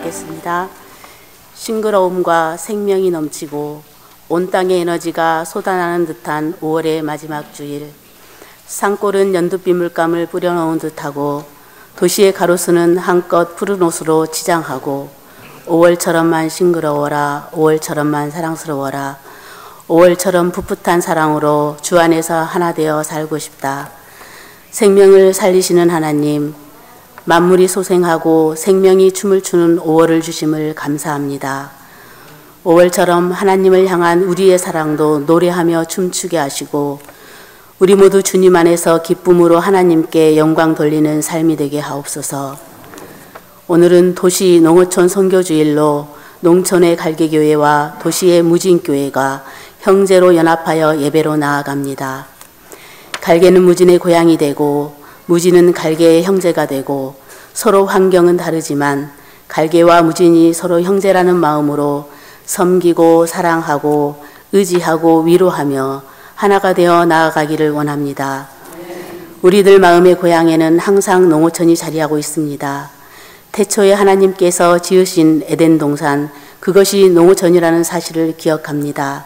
기도하겠습니다. 싱그러움과 생명이 넘치고 온 땅의 에너지가 쏟아나는 듯한 5월의 마지막 주일, 산골은 연두빛 물감을 뿌려놓은 듯하고 도시의 가로수는 한껏 푸른 옷으로 치장하고 5월처럼만 싱그러워라, 5월처럼만 사랑스러워라, 5월처럼 풋풋한 사랑으로 주 안에서 하나 되어 살고 싶다. 생명을 살리시는 하나님, 만물이 소생하고 생명이 춤을 추는 5월을 주심을 감사합니다. 5월처럼 하나님을 향한 우리의 사랑도 노래하며 춤추게 하시고 우리 모두 주님 안에서 기쁨으로 하나님께 영광 돌리는 삶이 되게 하옵소서. 오늘은 도시 농어촌 선교주일로 농촌의 갈개교회와 도시의 무진교회가 형제로 연합하여 예배로 나아갑니다. 갈개는 무진의 고향이 되고 무진은 갈개의 형제가 되고 서로 환경은 다르지만 갈개와 무진이 서로 형제라는 마음으로 섬기고 사랑하고 의지하고 위로하며 하나가 되어 나아가기를 원합니다. 우리들 마음의 고향에는 항상 농어촌이 자리하고 있습니다. 태초에 하나님께서 지으신 에덴 동산, 그것이 농어촌이라는 사실을 기억합니다.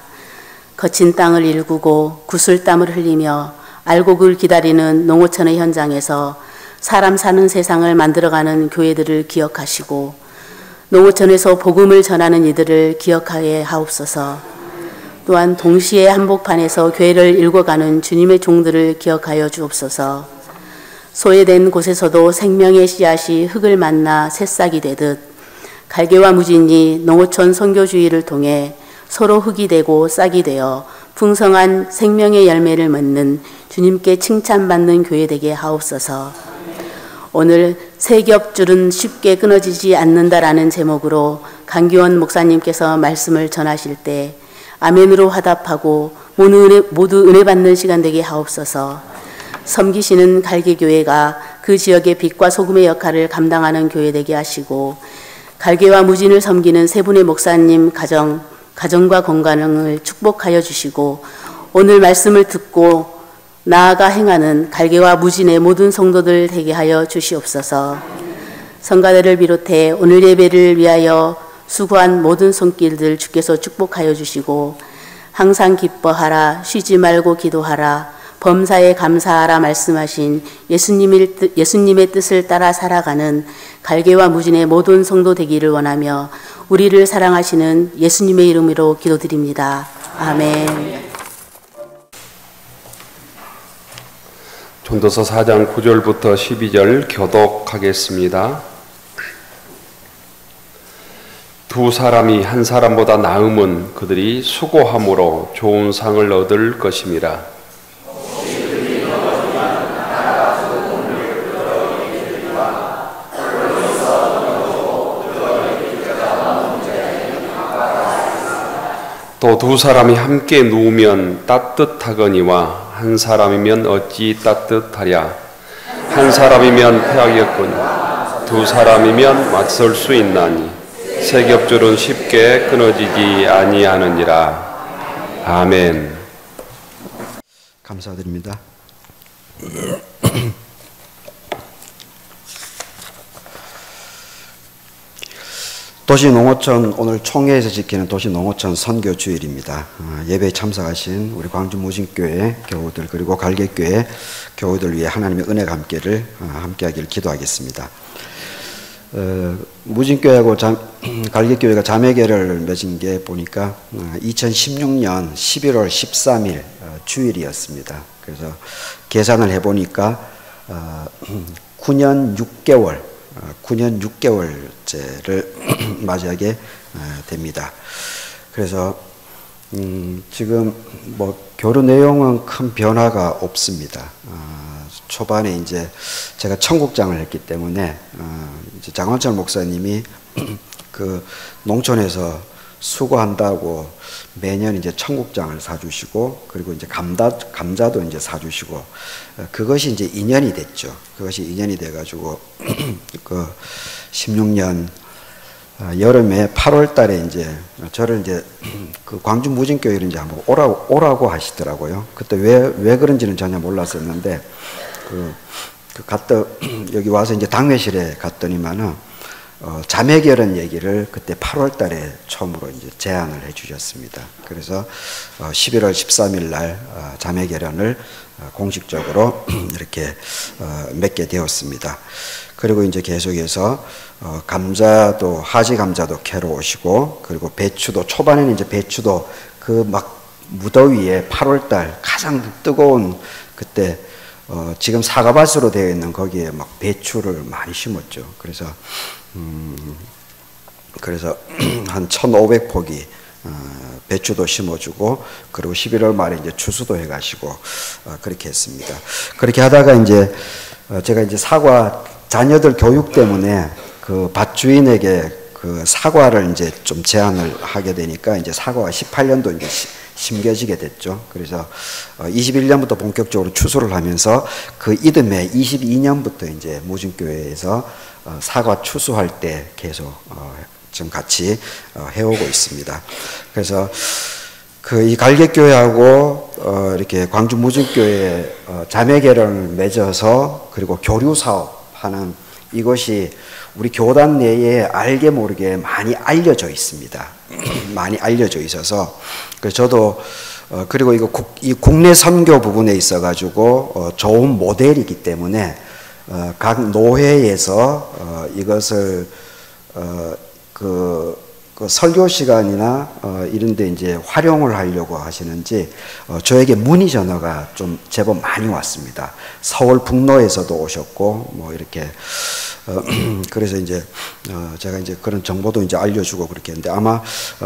거친 땅을 일구고 구슬땀을 흘리며 알곡을 기다리는 농어촌의 현장에서 사람 사는 세상을 만들어가는 교회들을 기억하시고 농어촌에서 복음을 전하는 이들을 기억하게 하옵소서. 또한 동시에 한복판에서 교회를 일궈가는 주님의 종들을 기억하여 주옵소서. 소외된 곳에서도 생명의 씨앗이 흙을 만나 새싹이 되듯 갈개와 무진이 농어촌 선교주의를 통해 서로 흙이 되고 싹이 되어 풍성한 생명의 열매를 맺는 주님께 칭찬받는 교회 되게 하옵소서. 오늘 세 겹줄은 쉽게 끊어지지 않는다라는 제목으로 강기원 목사님께서 말씀을 전하실 때 아멘으로 화답하고 모두 은혜 받는 시간 되게 하옵소서. 섬기시는 갈개교회가 그 지역의 빛과 소금의 역할을 감당하는 교회 되게 하시고 갈개와 무진을 섬기는 세 분의 목사님 가정과 건강을 축복하여 주시고 오늘 말씀을 듣고 나아가 행하는 갈개와 무진의 모든 성도들 되게 하여 주시옵소서. 성가대를 비롯해 오늘 예배를 위하여 수고한 모든 손길들 주께서 축복하여 주시고 항상 기뻐하라, 쉬지 말고 기도하라, 범사에 감사하라 말씀하신 예수님의 뜻을 따라 살아가는 갈개와 무진의 모든 성도 되기를 원하며 우리를 사랑하시는 예수님의 이름으로 기도드립니다. 아멘. 전도서 4장 9절부터 12절 교독하겠습니다. 두 사람이 한 사람보다 나음은 그들이 수고함으로 좋은 상을 얻을 것임이라. 또 두 사람이 함께 누우면 따뜻하거니와 한 사람이면 어찌 따뜻하랴. 한 사람이면 패하겠거니와 두 사람이면 맞설 수 있나니 세 겹줄은 쉽게 끊어지지 아니하느니라. 아멘. 감사드립니다. 도시농어촌, 오늘 총회에서 지키는 도시농어촌 선교주일입니다. 예배에 참석하신 우리 광주무진교회 교우들 그리고 갈개교회 교우들 위해 하나님의 은혜가 함께하기를 기도하겠습니다. 무진교회하고 갈개교회가 자매계를 맺은 게 보니까 2016년 11월 13일 주일이었습니다. 그래서 계산을 해보니까 9년 6개월째를 맞이하게 됩니다. 그래서 지금 뭐 교류 내용은 큰 변화가 없습니다. 초반에 이제 제가 청국장을 했기 때문에 이제 장원철 목사님이 그 농촌에서 수고한다고 매년 이제 청국장을 사주시고 그리고 이제 감자도 이제 사주시고 그것이 이제 인연이 됐죠. 그것이 인연이 돼가지고 그 16년 여름에 8월 달에 이제 저를 이제 그 광주 무진교회를 이제 한번 오라고 하시더라고요. 그때 왜 그런지는 전혀 몰랐었는데 여기 와서 이제 당회실에 갔더니만은 자매결혼 얘기를 그때 8월 달에 처음으로 이제 제안을 해 주셨습니다. 그래서 11월 13일 날 자매결혼을 공식적으로 이렇게 맺게 되었습니다. 그리고 이제 계속해서 감자도, 하지 감자도 캐러 오시고, 그리고 배추도, 초반에는 이제 배추도 그 막 무더위에 8월 달 가장 뜨거운 그때 지금 사과밭으로 되어 있는 거기에 막 배추를 많이 심었죠. 그래서 한 1,500포기 배추도 심어주고, 그리고 11월 말에 이제 추수도 해가시고 그렇게 했습니다. 그렇게 하다가 이제 제가 이제 사과 자녀들 교육 때문에 그 밭주인에게 그 사과를 이제 좀 제안을 하게 되니까 이제 사과가 18년도 이제 심겨지게 됐죠. 그래서 21년부터 본격적으로 추수를 하면서 그 이듬해 22년부터 이제 무진교회에서 사과 추수할 때 계속 지금 같이 해오고 있습니다. 그래서 그 이 갈개교회하고 이렇게 광주 무진교회 자매결혼을 맺어서 그리고 교류 사업하는 이것이 우리 교단 내에 알게 모르게 많이 알려져 있습니다. 많이 알려져 있어서 저도 그리고 이 국내 선교 부분에 있어 가지고 좋은 모델이기 때문에 각 노회에서 이것을 그 설교 시간이나 이런 데 이제 활용을 하려고 하시는지 저에게 문의 전화가 좀 제법 많이 왔습니다. 서울 북로에서도 오셨고 뭐 이렇게 그래서 이제 제가 이제 그런 정보도 이제 알려주고 그렇게 했는데, 아마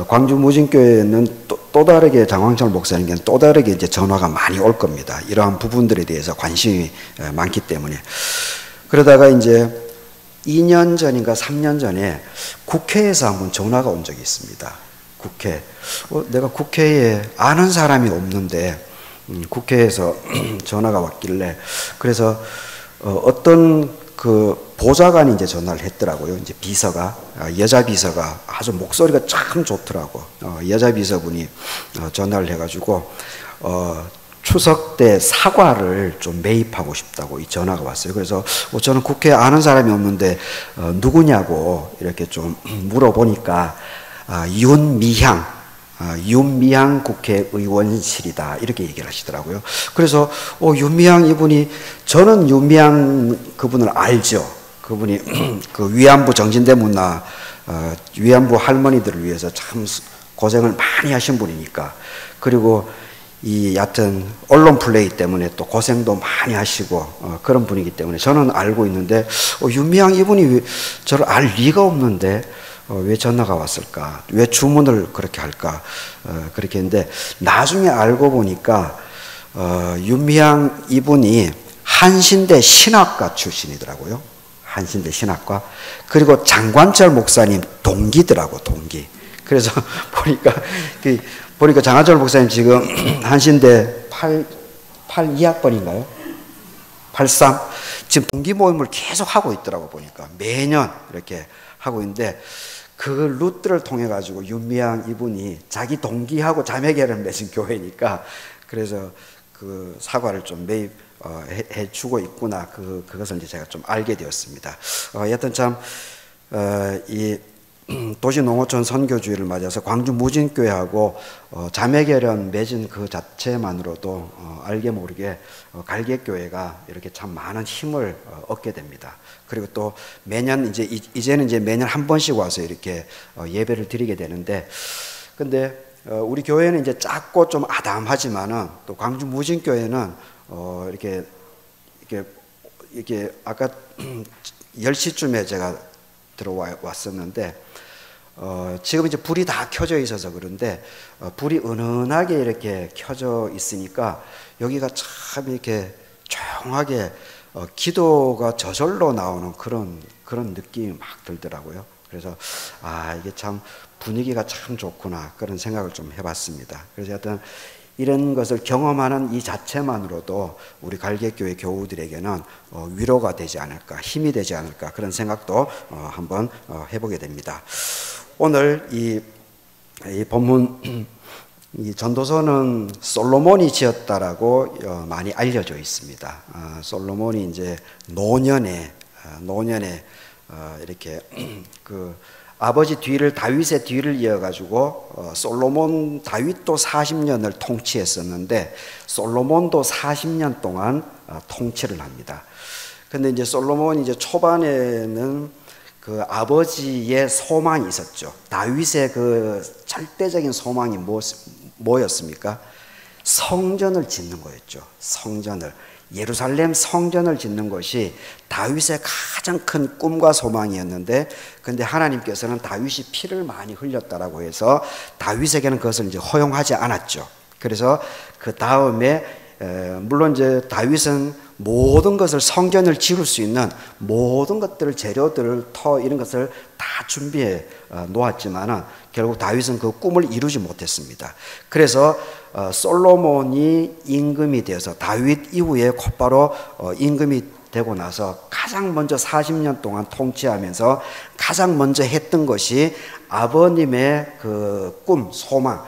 광주 무진교회는 또 다르게 장황철 목사님께는 또 다르게 이제 전화가 많이 올 겁니다. 이러한 부분들에 대해서 관심이 많기 때문에. 그러다가 이제 2년 전인가 3년 전에 국회에서 한번 전화가 온 적이 있습니다. 국회. 내가 국회에 아는 사람이 없는데 국회에서 전화가 왔길래, 그래서 어떤 그 보좌관이 이제 전화를 했더라고요. 이제 비서가, 여자 비서가 아주 목소리가 참 좋더라고. 여자 비서분이 전화를 해가지고 추석 때 사과를 좀 매입하고 싶다고 이 전화가 왔어요. 그래서 저는 국회에 아는 사람이 없는데 누구냐고 이렇게 좀 물어보니까 윤미향 국회의원실이다 이렇게 얘기를 하시더라고요. 그래서 윤미향 이분이, 저는 윤미향 그분을 알죠. 그분이 그 위안부 정신대문화 위안부 할머니들을 위해서 참 고생을 많이 하신 분이니까, 그리고 여하튼 언론 플레이 때문에 또 고생도 많이 하시고 그런 분이기 때문에 저는 알고 있는데 윤미향 이분이 저를 알 리가 없는데 왜 전화가 왔을까? 왜 주문을 그렇게 할까? 그렇게 했는데 나중에 알고 보니까 윤미향 이분이 한신대 신학과 출신이더라고요. 한신대 신학과. 그리고 장관철 목사님 동기더라고, 동기. 그래서 보니까 장관철 목사님 지금 한신대 82학번인가요? 83? 지금 동기 모임을 계속 하고 있더라고, 보니까. 매년 이렇게 하고 있는데, 그 루트를 통해 가지고 윤미향 이분이 자기 동기하고 자매결을 맺은 교회니까, 그래서 그 사과를 좀 매입해 주고 있구나. 그것을 이제 제가 좀 알게 되었습니다. 여하튼 참 이 도시농어촌 선교주의를 맞아서 광주 무진교회하고 자매결연 맺은 그 자체만으로도 알게 모르게 갈개교회가 이렇게 참 많은 힘을 얻게 됩니다. 그리고 또 매년 이제는 이제 매년 한 번씩 와서 이렇게 예배를 드리게 되는데, 근데 우리 교회는 이제 작고 좀 아담하지만은 또 광주 무진교회는 이렇게 아까 10시쯤에 제가 들어왔었는데 지금 이제 불이 다 켜져 있어서 그런데 불이 은은하게 이렇게 켜져 있으니까 여기가 참 이렇게 조용하게 기도가 저절로 나오는 그런 느낌이 막 들더라고요. 그래서 이게 참 분위기가 참 좋구나, 그런 생각을 좀 해봤습니다. 그래서 하여튼 이런 것을 경험하는 이 자체만으로도 우리 갈개교회 교우들에게는 위로가 되지 않을까, 힘이 되지 않을까, 그런 생각도 한번 해보게 됩니다. 오늘 이 본문, 이 전도서는 솔로몬이 지었다라고 많이 알려져 있습니다. 솔로몬이 이제 노년에 이렇게 그 아버지 뒤를 다윗의 뒤를 이어가지고 솔로몬 다윗도 40년을 통치했었는데 솔로몬도 40년 동안 통치를 합니다. 근데 이제 솔로몬이 이제 초반에는 그 아버지의 소망이 있었죠. 다윗의 그 절대적인 소망이 뭐였습니까? 성전을 짓는 거였죠. 성전을. 예루살렘 성전을 짓는 것이 다윗의 가장 큰 꿈과 소망이었는데, 근데 하나님께서는 다윗이 피를 많이 흘렸다라고 해서 다윗에게는 그것을 이제 허용하지 않았죠. 그래서 그 다음에 물론 이제 다윗은 모든 것을 성전을 지을 수 있는 모든 것들을 재료들을 이런 것을 다 준비해 놓았지만은 결국 다윗은 그 꿈을 이루지 못했습니다. 그래서 솔로몬이 임금이 되어서 다윗 이후에 곧바로 임금이 되고 나서 가장 먼저 40년 동안 통치하면서 가장 먼저 했던 것이 아버님의 그 꿈, 소망,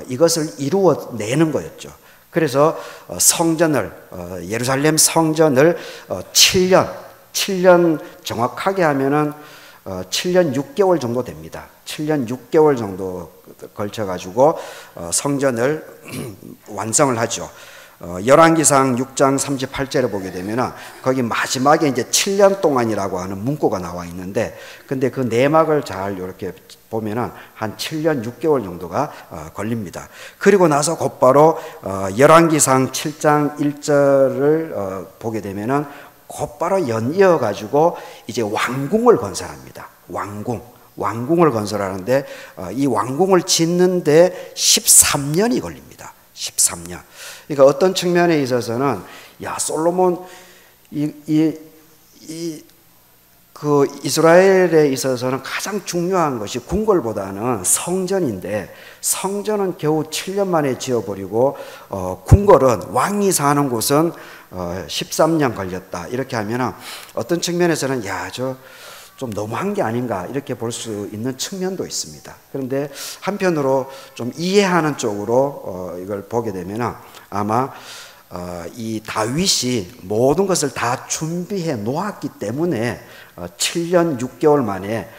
이것을 이루어내는 거였죠. 그래서 성전을 예루살렘 성전을 7년 정확하게 하면은 7년 6개월 정도 됩니다. 7년 6개월 정도 걸쳐가지고 성전을 완성을 하죠. 열왕기상 6장 38절에 보게 되면 거기 마지막에 이제 7년 동안이라고 하는 문구가 나와 있는데, 근데 그 내막을 잘 이렇게 보면은 한 7년 6개월 정도가 걸립니다. 그리고 나서 곧바로 열왕기상 7장 1절을 보게 되면은 곧바로 연이어 가지고 이제 왕궁을 건설합니다. 왕궁을 건설하는데 이 왕궁을 짓는데 13년이 걸립니다. 13년. 그러니까 어떤 측면에 있어서는 솔로몬 그 이스라엘에 있어서는 가장 중요한 것이 궁궐보다는 성전인데, 성전은 겨우 7년 만에 지어버리고 궁궐은 왕이 사는 곳은 13년 걸렸다. 이렇게 하면은 어떤 측면에서는 좀 너무한 게 아닌가 이렇게 볼 수 있는 측면도 있습니다. 그런데 한편으로 좀 이해하는 쪽으로 이걸 보게 되면 아마 이 다윗이 모든 것을 다 준비해 놓았기 때문에 7년 6개월 만에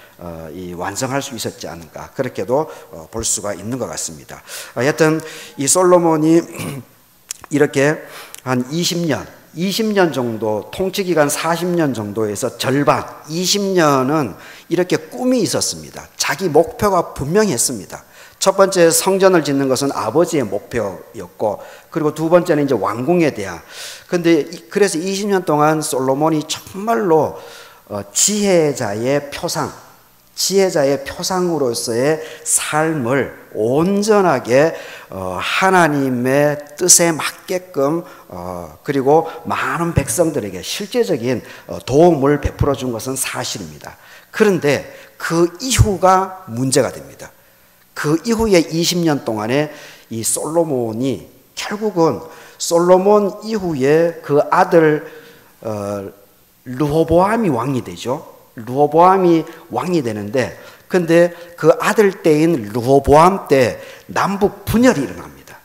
완성할 수 있었지 않을까, 그렇게도 볼 수가 있는 것 같습니다. 하여튼 이 솔로몬이 이렇게 한 20년 정도, 통치기간 40년 정도에서 절반 20년은 이렇게 꿈이 있었습니다. 자기 목표가 분명히 했습니다. 첫 번째 성전을 짓는 것은 아버지의 목표였고, 그리고 두 번째는 이제 왕궁에 대한. 근데 그래서 20년 동안 솔로몬이 정말로 지혜자의 표상으로서의 삶을 온전하게 하나님의 뜻에 맞게끔 그리고 많은 백성들에게 실제적인 도움을 베풀어 준 것은 사실입니다. 그런데 그 이후가 문제가 됩니다. 그 이후에 20년 동안에 이 솔로몬이 결국은 솔로몬 이후에 그 아들 르호보암이 왕이 되죠. 르호보암이 왕이 되는데, 근데 그 아들 때인 르호보암 때 남북 분열이 일어납니다.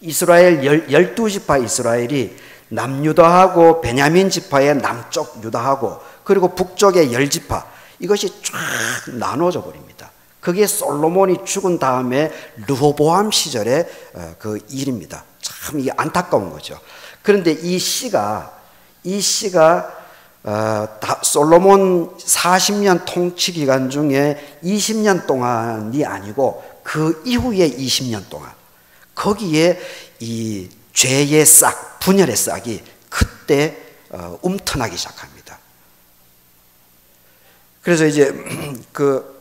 이스라엘 12지파 이스라엘이 남유다하고 베냐민 지파의 남쪽 유다하고 그리고 북쪽의 10지파, 이것이 쫙 나눠져 버립니다. 그게 솔로몬이 죽은 다음에 르호보암 시절의 그 일입니다. 참 이게 안타까운 거죠. 그런데 이 시가 솔로몬 40년 통치 기간 중에 20년 동안이 아니고 그 이후에 20년 동안, 거기에 이 죄의 싹, 분열의 싹이 그때 움터나기 시작합니다. 그래서 이제 그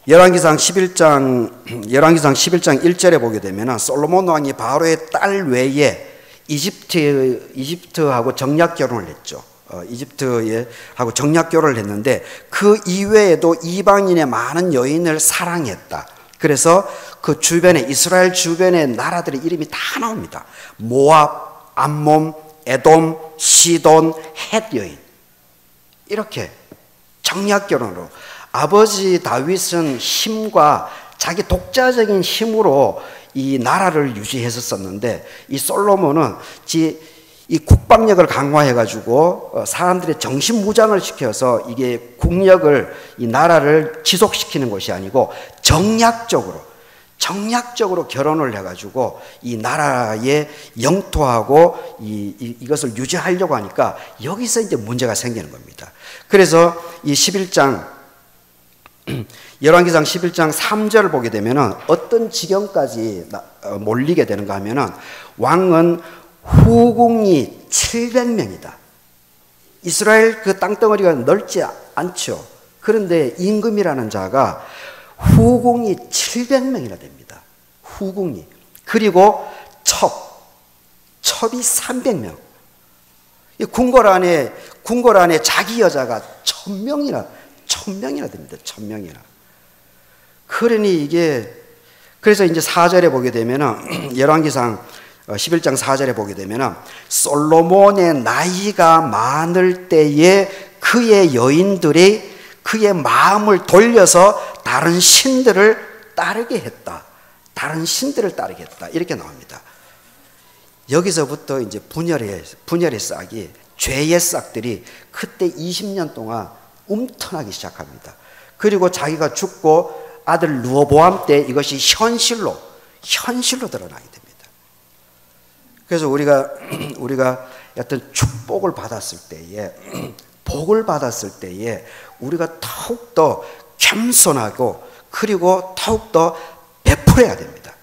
열왕기상 11장 1절에 보게 되면 솔로몬 왕이 바로의 딸 외에 이집트하고 정략 결혼을 했죠. 이집트하고 정략 결혼을 했는데 그 이외에도 이방인의 많은 여인을 사랑했다. 그래서 그 주변에, 이스라엘 주변의 나라들의 이름이 다 나옵니다. 모압, 암몬, 에돔, 시돈, 헷 여인. 이렇게 정략 결혼으로 아버지 다윗은 힘과 자기 독자적인 힘으로 이 나라를 유지했었는데, 이 솔로몬은 이 국방력을 강화해가지고 사람들의 정신무장을 시켜서 이게 국력을, 이 나라를 지속시키는 것이 아니고 정략적으로 결혼을 해가지고 이 나라의 영토하고 이것을 유지하려고 하니까 여기서 이제 문제가 생기는 겁니다. 그래서 이 11장, 열왕기상 11장 3절을 보게 되면은 어떤 지경까지 몰리게 되는가 하면은 왕은 후궁이 700명이다. 이스라엘 그 땅덩어리가 넓지 않죠. 그런데 임금이라는 자가 후궁이 700명이나 됩니다. 후궁이. 그리고 첩이 300명. 이 궁궐 안에 자기 여자가 1000명이나 됩니다. 1000명이나. 그러니 그래서 이제 4절에 보게 되면은, 열왕기상 11장 4절에 보게 되면은, 솔로몬의 나이가 많을 때에 그의 여인들이 그의 마음을 돌려서 다른 신들을 따르게 했다. 이렇게 나옵니다. 여기서부터 이제 분열의 싹이, 죄의 싹들이 그때 20년 동안 움터나기 시작합니다. 그리고 자기가 죽고 아들 르호보암 때 이것이 현실로 드러나게 됩니다. 그래서 우리가 어떤 축복을 받았을 때에, 복을 받았을 때에 우리가 더욱더 겸손하고 그리고 더욱더 베풀어야 됩니다.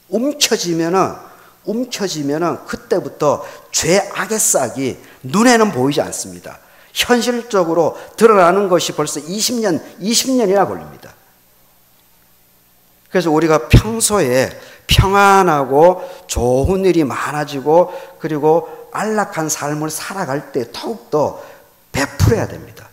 움켜지면은 그때부터 죄악의 싹이 눈에는 보이지 않습니다. 현실적으로 드러나는 것이 벌써 20년이나 걸립니다. 그래서 우리가 평소에 평안하고 좋은 일이 많아지고 그리고 안락한 삶을 살아갈 때 더욱더 베풀어야 됩니다.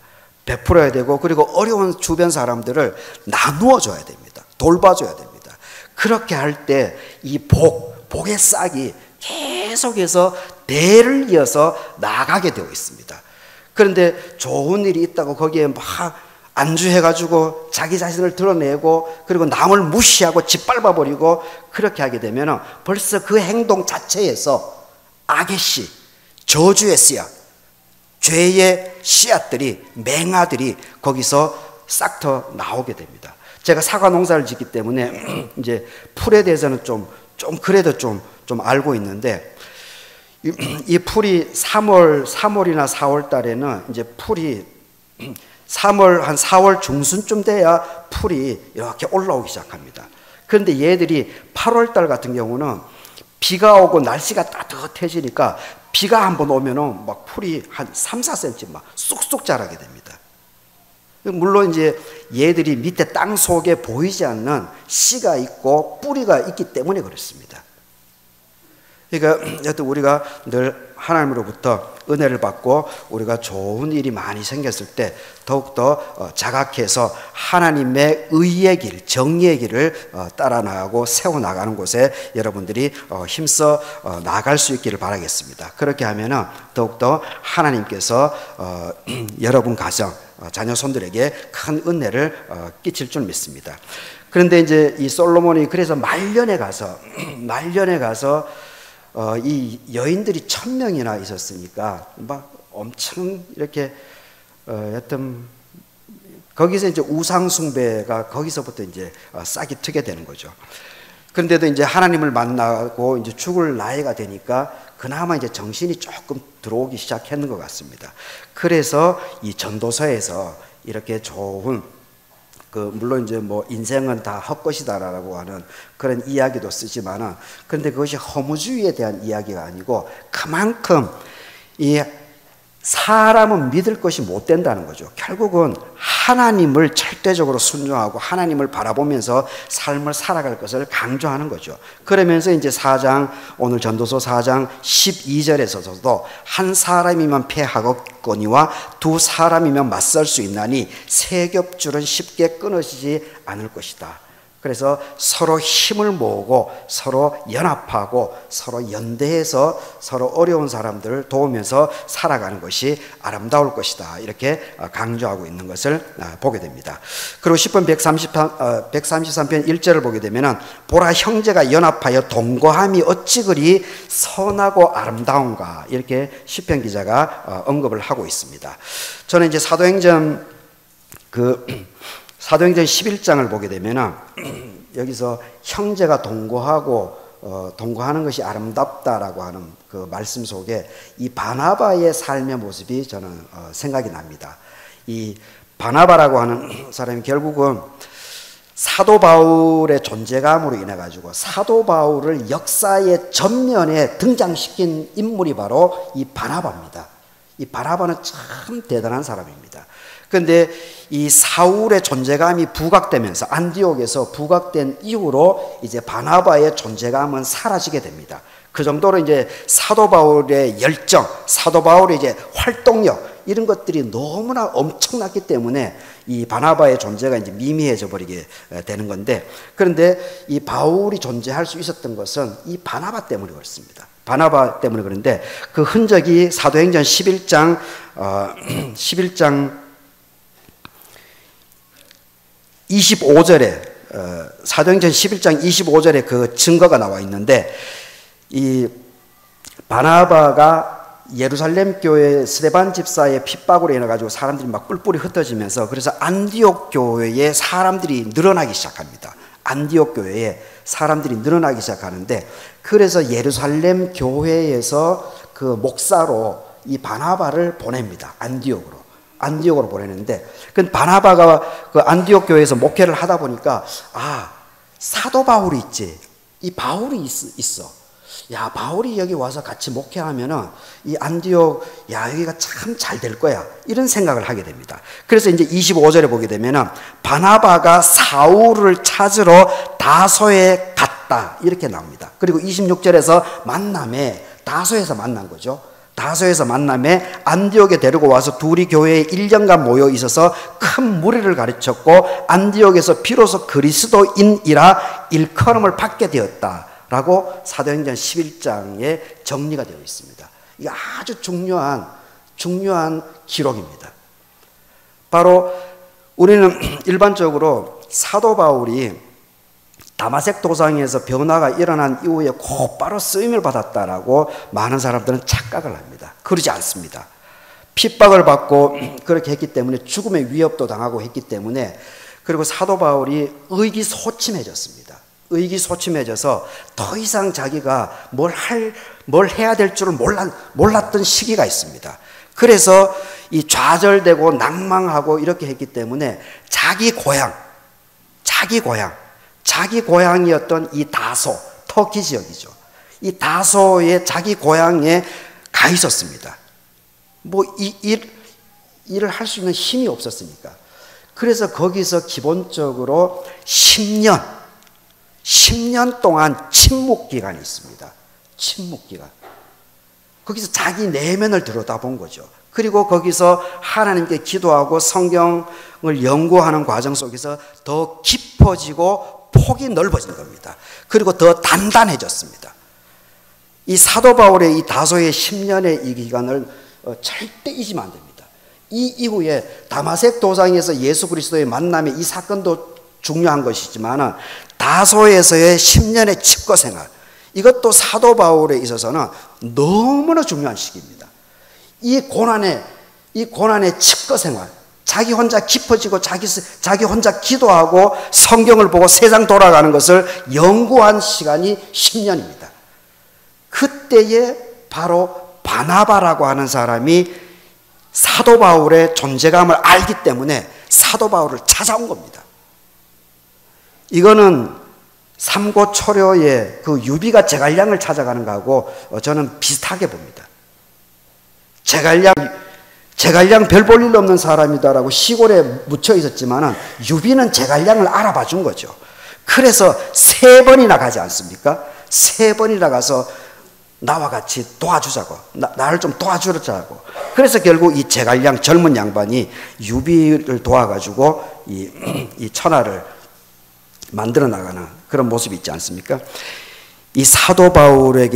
베풀어야 되고 그리고 어려운 주변 사람들을 나누어 줘야 됩니다. 돌봐줘야 됩니다. 그렇게 할 때 이 복의 싹이 계속해서 대를 이어서 나가게 되어 있습니다. 그런데 좋은 일이 있다고 거기에 막 안주해가지고 자기 자신을 드러내고 그리고 남을 무시하고 짓밟아버리고 그렇게 하게 되면 벌써 그 행동 자체에서 악의 씨, 저주의 씨앗, 죄의 씨앗들이, 맹아들이 거기서 싹터 나오게 됩니다. 제가 사과 농사를 짓기 때문에 이제 풀에 대해서는 좀 그래도 좀 알고 있는데, 이 풀이 3월이나 4월 달에는 이제 풀이 한 4월 중순쯤 돼야 풀이 이렇게 올라오기 시작합니다. 그런데 얘들이 8월 달 같은 경우는 비가 오고 날씨가 따뜻해지니까 비가 한번 오면은 막 풀이 한 3, 4cm 막 쑥쑥 자라게 됩니다. 물론 이제 얘들이 밑에 땅 속에 보이지 않는 씨가 있고 뿌리가 있기 때문에 그렇습니다. 그러니까 여튼 우리가 늘 하나님으로부터 은혜를 받고 우리가 좋은 일이 많이 생겼을 때 더욱더 자각해서 하나님의 의의 길, 정의의 길을 따라 나가고 세워나가는 곳에 여러분들이 힘써 나갈 수 있기를 바라겠습니다. 그렇게 하면은 더욱더 하나님께서 여러분 가정, 자녀 손들에게 큰 은혜를 끼칠 줄 믿습니다. 그런데 이제 이 솔로몬이 그래서 말년에 가서 이 여인들이 1000명이나 있었으니까 막 엄청 이렇게 여튼 거기서 이제 우상숭배가 거기서부터 이제 싹이 트게 되는 거죠. 그런데도 이제 하나님을 만나고 이제 죽을 나이가 되니까 그나마 이제 정신이 조금 들어오기 시작했는 것 같습니다. 그래서 이 전도서에서 이렇게 좋은 물론 이제 뭐 인생은 다 헛것이다라고 하는 그런 이야기도 쓰지만은, 그런데 그것이 허무주의에 대한 이야기가 아니고 그만큼 이 사람은 믿을 것이 못 된다는 거죠. 결국은 하나님을 절대적으로 순종하고 하나님을 바라보면서 삶을 살아갈 것을 강조하는 거죠. 그러면서 이제 오늘 전도서 4장 12절에서도 한 사람이면 패하겠거니와 두 사람이면 맞설 수 있나니 세 겹줄은 쉽게 끊어지지 않을 것이다. 그래서 서로 힘을 모으고 서로 연합하고 서로 연대해서 서로 어려운 사람들을 도우면서 살아가는 것이 아름다울 것이다. 이렇게 강조하고 있는 것을 보게 됩니다. 그리고 10편 133편 1절을 보게 되면 보라 형제가 연합하여 동거함이 어찌 그리 선하고 아름다운가 이렇게 시편 기자가 언급을 하고 있습니다. 저는 이제 사도행전 11장을 보게 되면 여기서 형제가 동거하는 것이 아름답다라고 하는 그 말씀 속에 이 바나바의 삶의 모습이 저는 생각이 납니다. 이 바나바라고 하는 사람이 결국은 사도 바울의 존재감으로 인해 가지고 사도 바울을 역사의 전면에 등장시킨 인물이 바로 이 바나바입니다. 이 바나바는 참 대단한 사람입니다. 그런데 이 사울의 존재감이 부각되면서 안디옥에서 부각된 이후로 이제 바나바의 존재감은 사라지게 됩니다. 그 정도로 이제 사도 바울의 열정, 사도 바울의 이제 활동력 이런 것들이 너무나 엄청났기 때문에 이 바나바의 존재가 이제 미미해져 버리게 되는 건데, 그런데 이 바울이 존재할 수 있었던 것은 이 바나바 때문에 그렇습니다. 바나바 때문에 그런데 그 흔적이 사도행전 11장 25절에 사도행전 11장 25절에 그 증거가 나와 있는데, 이 바나바가 예루살렘 교회 스데반 집사의 핍박으로 인해 가지고 사람들이 막 뿔뿔이 흩어지면서 그래서 안디옥 교회에 사람들이 늘어나기 시작합니다. 안디옥 교회에 사람들이 늘어나기 시작하는데, 그래서 예루살렘 교회에서 그 목사로 이 바나바를 보냅니다. 안디옥으로 보내는데, 그 바나바가 그 안디옥 교회에서 목회를 하다 보니까 사도 바울이 있지, 이 바울이 있어. 야, 바울이 여기 와서 같이 목회하면은 이 안디옥, 야, 여기가 참 잘 될 거야. 이런 생각을 하게 됩니다. 그래서 이제 25절에 보게 되면은 바나바가 사울을 찾으러 다소에 갔다. 이렇게 나옵니다. 그리고 26절에서 다소에서 만난 거죠. 다소에서 만남에 안디옥에 데리고 와서 둘이 교회에 1년간 모여 있어서 큰 무리를 가르쳤고 안디옥에서 비로소 그리스도인이라 일컬음을 받게 되었다. 라고 사도행전 11장에 정리가 되어 있습니다. 이게 아주 중요한 기록입니다. 바로 우리는 일반적으로 사도 바울이 다마색 도상에서 변화가 일어난 이후에 곧바로 쓰임을 받았다라고 많은 사람들은 착각을 합니다. 그러지 않습니다. 핍박을 받고 그렇게 했기 때문에 죽음의 위협도 당하고 했기 때문에, 그리고 사도 바울이 의기소침해졌습니다. 의기소침해져서 더 이상 자기가 뭘 해야 될 줄을 몰랐던 시기가 있습니다. 그래서 이 좌절되고 낭망하고 이렇게 했기 때문에 자기 고향이었던 이 다소, 터키 지역이죠. 이 다소의 자기 고향에 가 있었습니다. 일을 할 수 있는 힘이 없었으니까. 그래서 거기서 기본적으로 10년 동안 침묵 기간이 있습니다. 침묵 기간. 거기서 자기 내면을 들여다본 거죠. 그리고 거기서 하나님께 기도하고 성경을 연구하는 과정 속에서 더 깊어지고 폭이 넓어진 겁니다. 그리고 더 단단해졌습니다. 이 사도 바울의 이 다소의 10년의 이 기간을 절대 잊으면 안 됩니다. 이 이후에 다마색 도상에서 예수 그리스도의 만남의 이 사건도 중요한 것이지만 다소에서의 10년의 칩거 생활, 이것도 사도 바울에 있어서는 너무나 중요한 시기입니다. 이 고난의 칩거 생활, 자기 혼자 깊어지고 자기 혼자 기도하고 성경을 보고 세상 돌아가는 것을 연구한 시간이 10년입니다. 그때에 바로 바나바라고 하는 사람이 사도 바울의 존재감을 알기 때문에 사도 바울을 찾아온 겁니다. 이거는 삼고초려의 그 유비가 제갈량을 찾아가는 거하고 저는 비슷하게 봅니다. 제갈량 별 볼 일 없는 사람이다라고 시골에 묻혀 있었지만은 유비는 제갈량을 알아봐 준 거죠. 그래서 3번이나 가지 않습니까? 3번이나 가서 나와 같이 도와주자고, 나를 좀 도와주자고. 그래서 결국 이 제갈량 젊은 양반이 유비를 도와가지고 이 천하를 만들어 나가는 그런 모습이 있지 않습니까? 이 사도 바울의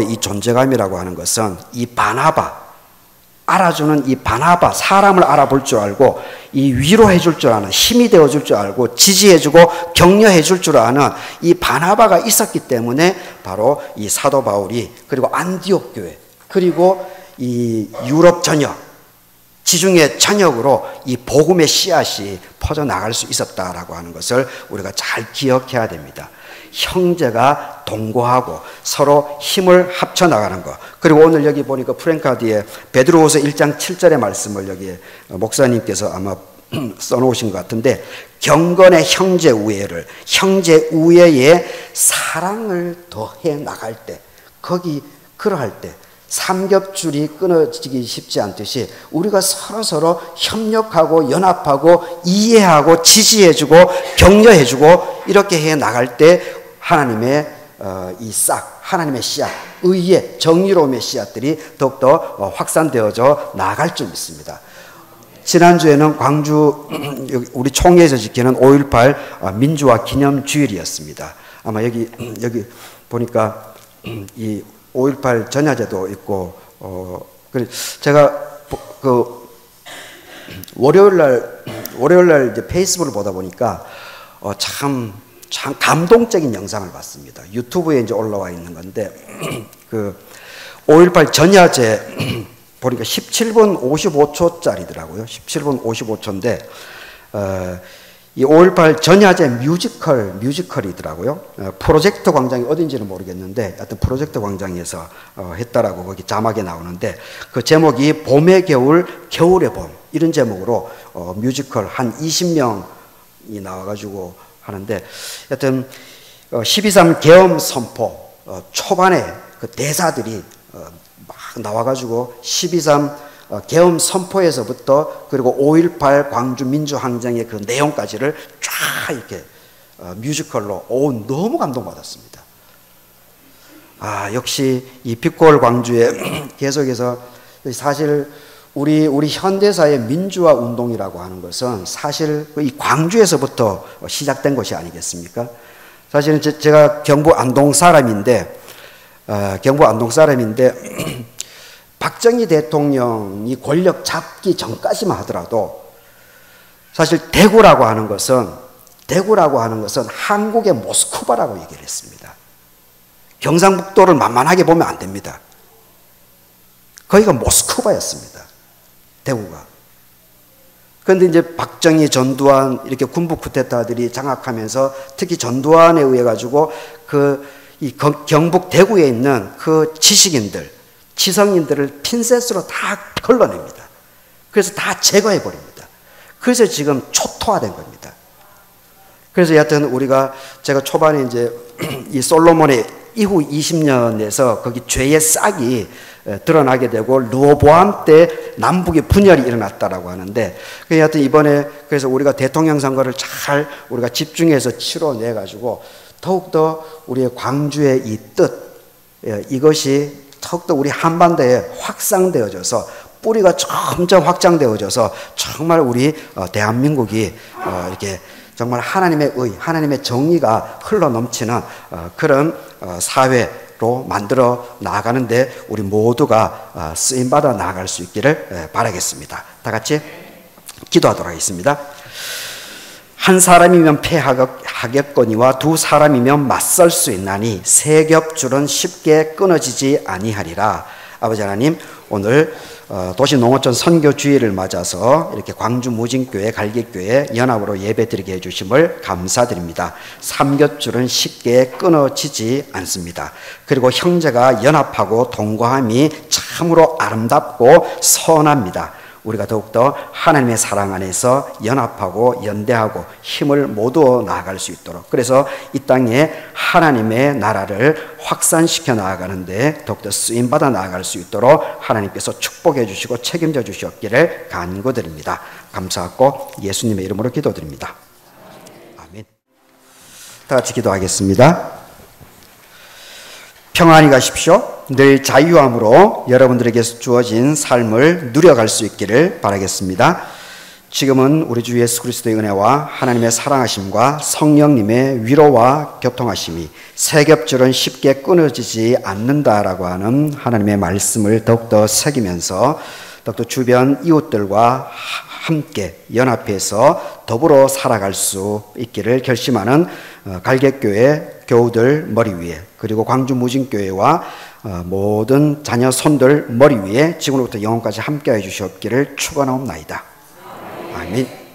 이 존재감이라고 하는 것은 이 바나바, 알아주는 이 바나바, 사람을 알아볼 줄 알고 이 위로해 줄 줄 아는, 힘이 되어 줄 줄 알고 지지해 주고 격려해 줄 줄 아는 이 바나바가 있었기 때문에 바로 이 사도 바울이, 그리고 안디옥 교회, 그리고 이 유럽 전역, 지중해 전역으로 이 복음의 씨앗이 퍼져나갈 수 있었다라고 하는 것을 우리가 잘 기억해야 됩니다. 형제가 동거하고 서로 힘을 합쳐나가는 것. 그리고 오늘 여기 보니까 프랭카드의 베드로후서 1장 7절의 말씀을 여기 목사님께서 아마 써놓으신 것 같은데, 경건의 형제 우애를, 형제 우애에 사랑을 더해 나갈 때, 그러할 때 삼겹줄이 끊어지기 쉽지 않듯이 우리가 서로 협력하고 연합하고 이해하고 지지해주고 격려해주고 이렇게 해 나갈 때 하나님의 이 싹, 하나님의 씨앗, 의의 정의로움의 씨앗들이 더욱더 확산되어져 나갈 줄 믿습니다. 지난주에는 광주 우리 총회에서 지키는 5.18 민주화 기념 주일이었습니다. 아마 여기 보니까 이 5.18 전야제도 있고, 제가 월요일날 이제 페이스북을 보다 보니까 참 감동적인 영상을 봤습니다. 유튜브에 이제 올라와 있는 건데, 5.18 전야제 보니까 17분 55초짜리더라고요. 17분 55초인데, 이 5.18 전야제 뮤지컬이더라고요. 프로젝트 광장이 어딘지는 모르겠는데, 하여튼 프로젝트 광장에서 했다라고 거기 자막에 나오는데, 그 제목이 봄의 겨울, 겨울의 봄, 이런 제목으로 뮤지컬 한 20명이 나와가지고 하는데, 하여튼 12.3 계엄 선포 초반에 그 대사들이 막 나와가지고 12.3 계엄 선포에서부터 그리고 5.18 광주 민주항쟁의 그 내용까지를 쫙 이렇게 뮤지컬로 너무 감동받았습니다. 역시 이 빅골 광주에 계속해서 사실 우리 현대사의 민주화 운동이라고 하는 것은 사실 이 광주에서부터 시작된 것이 아니겠습니까? 사실은 제가 경북 안동 사람인데 박정희 대통령이 권력 잡기 전까지만 하더라도 사실 대구라고 하는 것은 한국의 모스크바라고 얘기를 했습니다. 경상북도를 만만하게 보면 안 됩니다. 거기가 모스크바였습니다. 대구가. 그런데 이제 박정희, 전두환 이렇게 군부 쿠데타들이 장악하면서 특히 전두환에 의해 가지고 이 경북 대구에 있는 그 지성인들을 핀셋으로 다 걸러냅니다. 그래서 다 제거해 버립니다. 그래서 지금 초토화된 겁니다. 그래서 여하튼 제가 초반에 이제 이 솔로몬의 이후 20년에서 거기 죄의 싹이 드러나게 되고 르호보암 때 남북의 분열이 일어났다라고 하는데, 여하튼 이번에 그래서 우리가 대통령 선거를 잘 우리가 집중해서 치러내 가지고 더욱더 우리의 광주의 이 뜻, 이것이 더욱더 우리 한반도에 확산되어져서 뿌리가 점점 확장되어져서 정말 우리 대한민국이 이렇게 정말 하나님의 의, 하나님의 정의가 흘러넘치는 그런 사회로 만들어 나아가는데 우리 모두가 쓰임받아 나아갈 수 있기를 바라겠습니다. 다 같이 기도하도록 하겠습니다. 한 사람이면 패하겠거니와 두 사람이면 맞설 수 있나니 세 겹줄은 쉽게 끊어지지 아니하리라. 아버지 하나님, 오늘 도시농어촌 선교주의를 맞아서 이렇게 광주 무진교회, 갈기교회 연합으로 예배드리게 해주심을 감사드립니다. 삼겹줄은 쉽게 끊어지지 않습니다. 그리고 형제가 연합하고 동거함이 참으로 아름답고 선합니다. 우리가 더욱더 하나님의 사랑 안에서 연합하고 연대하고 힘을 모두 나아갈 수 있도록, 그래서 이 땅에 하나님의 나라를 확산시켜 나아가는데 더욱더 쓰임받아 나아갈 수 있도록 하나님께서 축복해 주시고 책임져 주시옵기를 간구드립니다. 감사하고 예수님의 이름으로 기도드립니다. 아멘. 다 같이 기도하겠습니다. 평안히 가십시오. 늘 자유함으로 여러분들에게 주어진 삶을 누려갈 수 있기를 바라겠습니다. 지금은 우리 주 예수 그리스도의 은혜와 하나님의 사랑하심과 성령님의 위로와 교통하심이 세 겹줄은 쉽게 끊어지지 않는다라고 하는 하나님의 말씀을 더욱더 새기면서 더욱더 주변 이웃들과 함께 연합해서 더불어 살아갈 수 있기를 결심하는 갈개교회 교우들 머리 위에, 그리고 광주 무진교회와 모든 자녀 손들 머리 위에 지금부터 영원까지 함께해 주시옵기를 축원하옵나이다. 아멘.